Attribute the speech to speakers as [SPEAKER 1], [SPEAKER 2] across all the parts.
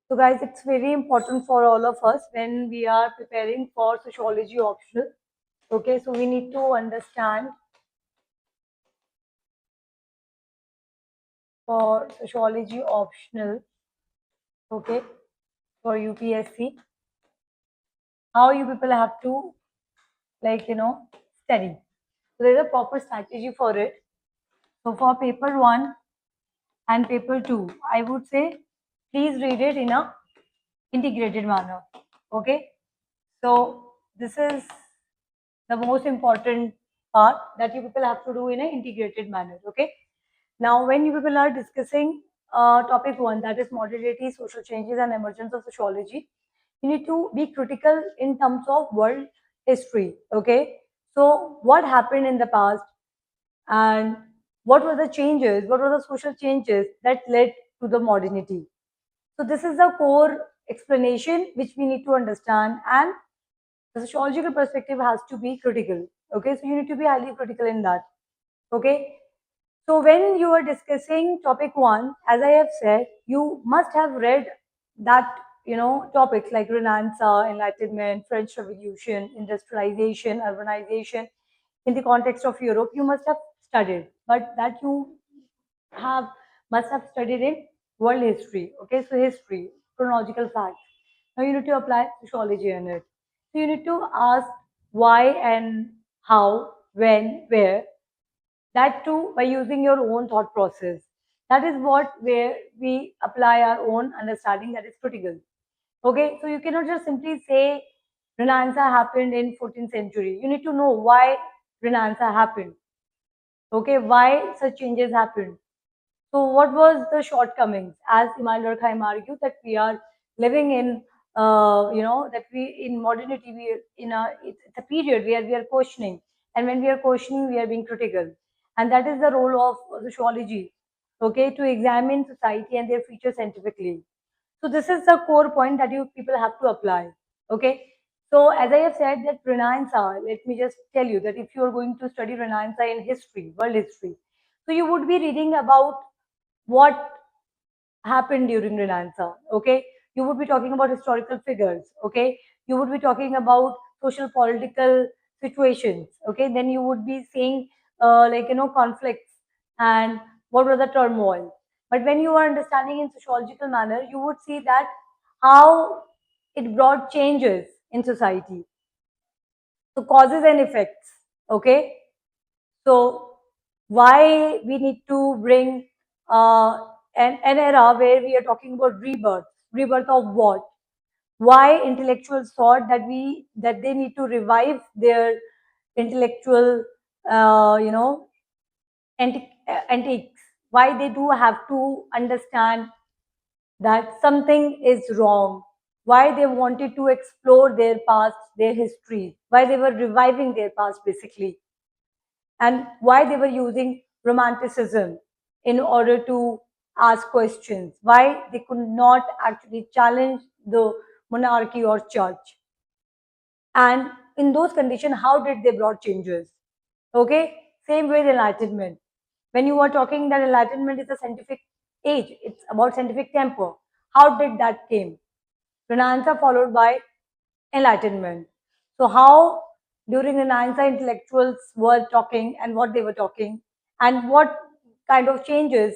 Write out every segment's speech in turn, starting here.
[SPEAKER 1] So guys, it's very important for all of us when we are preparing for sociology optional. Okay, so we need to understand for sociology optional, okay, for UPSC, how you people have to study. So there's a proper strategy for it. So for paper 1 and paper 2, I would say please read it in a integrated manner. Okay, so this is the most important part that you people have to do in an integrated manner. Okay, now when you people are discussing topic 1, that is modernity, social changes and emergence of sociology, you need to be critical in terms of world history. Okay, so what happened in the past and what were the changes, what were the social changes that led to the modernity. So this is the core explanation which we need to understand, and the sociological perspective has to be critical. Okay, so you need to be highly critical in that. Okay, so when you are discussing topic 1, as I have said, you must have read that topics like Renaissance, Enlightenment, French Revolution, industrialization, urbanization in the context of Europe. You must have studied, but that you have must have studied in world history. Okay, so history, chronological facts. Now you need to apply sociology in it. So you need to ask why and how, when, where. That too by using your own thought process. That is what where we apply our own understanding that is critical. Okay, so you cannot just simply say Renaissance happened in 14th century. You need to know why Renaissance happened. Okay, why such changes happened. So what was the shortcomings? As Imal Durkheim argued that we are living in, that we in modernity we are in it's a period where we are questioning, and when we are questioning, we are being critical, and that is the role of sociology. Okay, to examine society and their features scientifically. So this is the core point that you people have to apply. Okay. So as I have said that Renaissance, let me just tell you that if you are going to study Renaissance in history, world history, so you would be reading about what happened during Renaissance. Okay, you would be talking about historical figures. Okay, you would be talking about social political situations. Okay, then you would be seeing conflicts and what was the turmoil. But when you are understanding in sociological manner, you would see that how it brought changes in society. So causes and effects. Okay, so why we need to bring an era where we are talking about rebirth, rebirth of what? Why intellectuals thought that they need to revive their intellectual, antiques? Why they do have to understand that something is wrong? Why they wanted to explore their past, their history? Why they were reviving their past, basically? And why they were using romanticism in order to ask questions, why they could not actually challenge the monarchy or church, and in those conditions how did they brought changes. Okay, same way the enlightenment. When you are talking that enlightenment is a scientific age, it's about scientific temper, how did that came? Renaissance followed by enlightenment. So how during Renaissance intellectuals were talking and what they were talking, and what kind of changes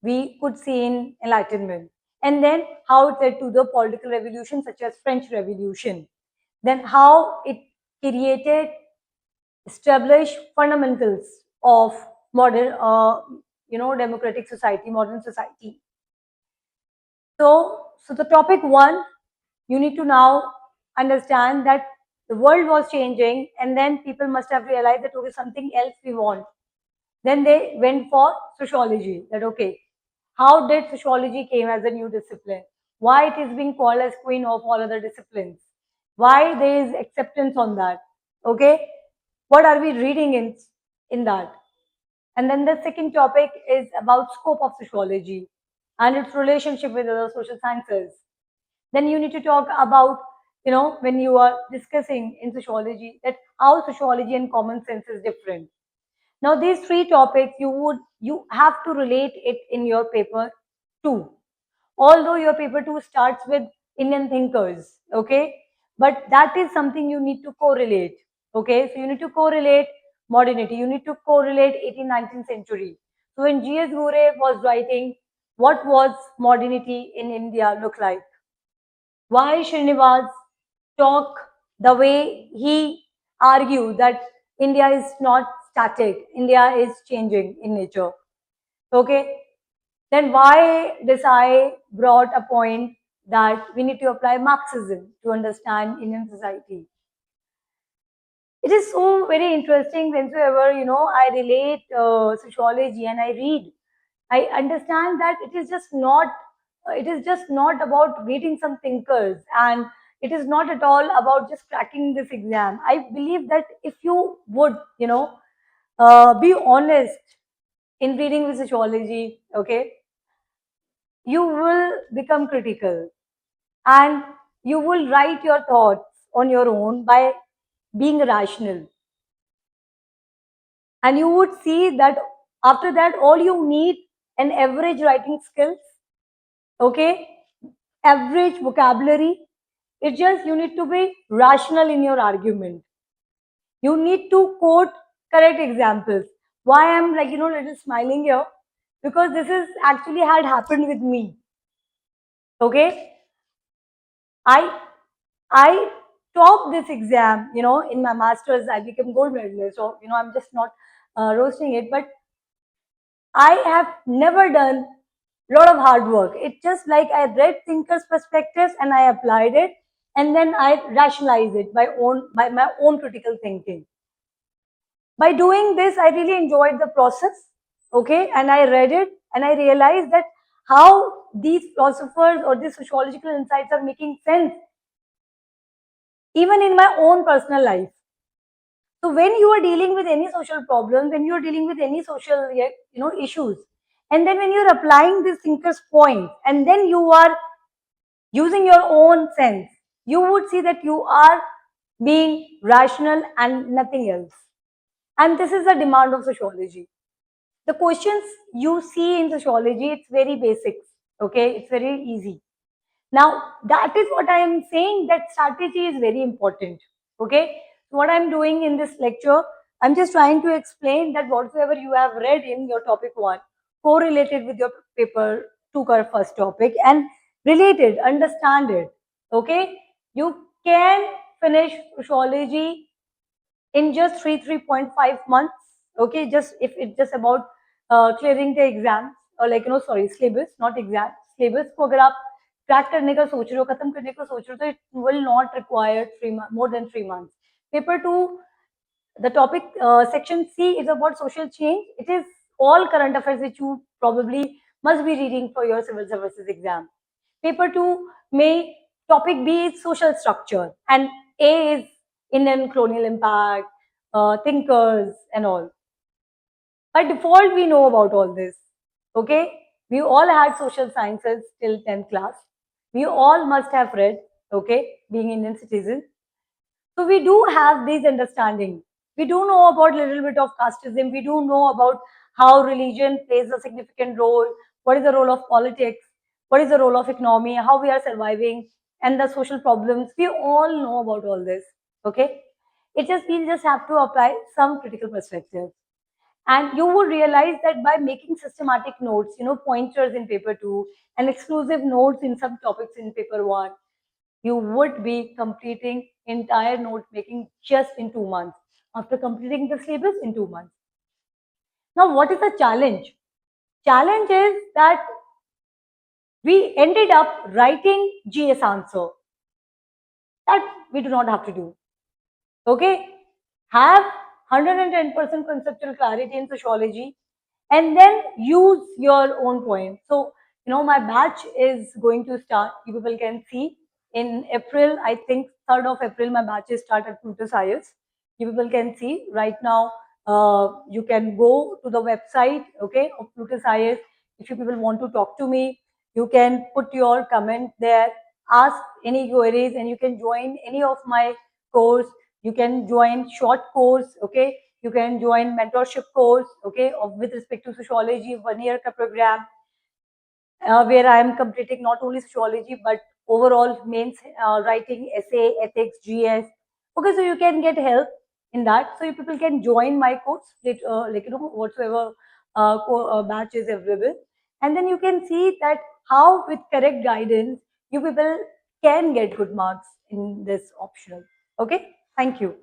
[SPEAKER 1] we could see in enlightenment, and then how it led to the political revolution such as French Revolution, then how it created, established fundamentals of modern democratic society, modern society. So the topic 1, you need to now understand that the world was changing, and then people must have realized that okay, something else we want. Then they went for sociology. That okay, how did sociology came as a new discipline? Why it is being called as queen of all other disciplines? Why there is acceptance on that? Okay, what are we reading in that? And then the second topic is about scope of sociology and its relationship with other social sciences. Then you need to talk about, when you are discussing in sociology, that how sociology and common sense is different. Now these three topics you have to relate it in your paper too. although your paper 2 starts with Indian thinkers, okay? But that is something you need to correlate, okay? So you need to correlate modernity, you need to correlate 18th, 19th century. So when G.S. Ghurye was writing, what was modernity in India look like? Why Srinivas talk the way he argued that India is not static, India is changing in nature, okay? Then why Desai brought a point that we need to apply Marxism to understand Indian society. It is so very interesting whenever, I relate sociology and I read, I understand that it is just not about reading some thinkers, and it is not at all about just cracking this exam. I believe that if you would, be honest in reading the sociology, okay, you will become critical and you will write your thoughts on your own by being rational. And you would see that after that, all you need an average writing skills, okay, average vocabulary. It's just you need to be rational in your argument. You need to quote correct examples. Why I'm like, little smiling here? Because this is actually had happened with me. Okay. I I topped this exam, in my master's, I became gold medalist. So, I'm just not roasting it, but I have never done a lot of hard work. It's just like I read thinkers' perspectives and I applied it, and then I rationalized it by my own critical thinking. By doing this, I really enjoyed the process, okay, and I read it and I realized that how these philosophers or these sociological insights are making sense even in my own personal life. So when you are dealing with any social problem, when you are dealing with any social issues, and then when you're applying this thinker's point, and then you are using your own sense, you would see that you are being rational and nothing else. And this is the demand of sociology. The questions you see in sociology, it's very basics, okay? It's very easy. Now, that is what I am saying, that strategy is very important. Okay. So what I'm doing in this lecture, I'm just trying to explain that whatsoever you have read in your topic 1, correlated with your paper 2 first topic and related, understand it. Okay. You can finish sociology in just 3.5 months. Okay, just if it's just about clearing the exams, or like sorry, syllabus, not exam, syllabus को अगर आप crack करने का सोच रहे हो, खत्म करने का सोच रहे हो, तो it will not require more than 3 months. Paper 2, the topic section C is about social change. It is all current affairs which you probably must be reading for your civil services exam. Paper 2 may topic B is social structure and A is Indian colonial impact, thinkers and all. By default, we know about all this. Okay, we all had social sciences till 10th class. We all must have read. Okay, being Indian citizens. So we do have this understanding. We do know about a little bit of casteism. We do know about how religion plays a significant role. What is the role of politics? What is the role of economy? How we are surviving and the social problems. We all know about all this. Okay. We just have to apply some critical perspective. And you would realize that by making systematic notes, pointers in paper 2 and exclusive notes in some topics in paper 1, you would be completing entire note making just in 2 months after completing the syllabus in 2 months. Now, what is the challenge? Challenge is that we ended up writing GS answer. That we do not have to do. Okay? Have 110% conceptual clarity in sociology and then use your own point. So, my batch is going to start. You people can see in April, I think 3rd of April, my batches start at Plutus IS. You people can see right now. You can go to the website, okay, of Plutus IS. If you people want to talk to me, you can put your comment there, ask any queries, and you can join any of my course. You can join short course, okay. You can join mentorship course, okay, with respect to sociology, 1 year ka program. where I am completing not only sociology but overall mains, writing, essay, ethics, GS. Okay, so you can get help in that. So you people can join my course, like whatsoever batch is available, and then you can see that how with correct guidance you people can get good marks in this optional. Okay, thank you.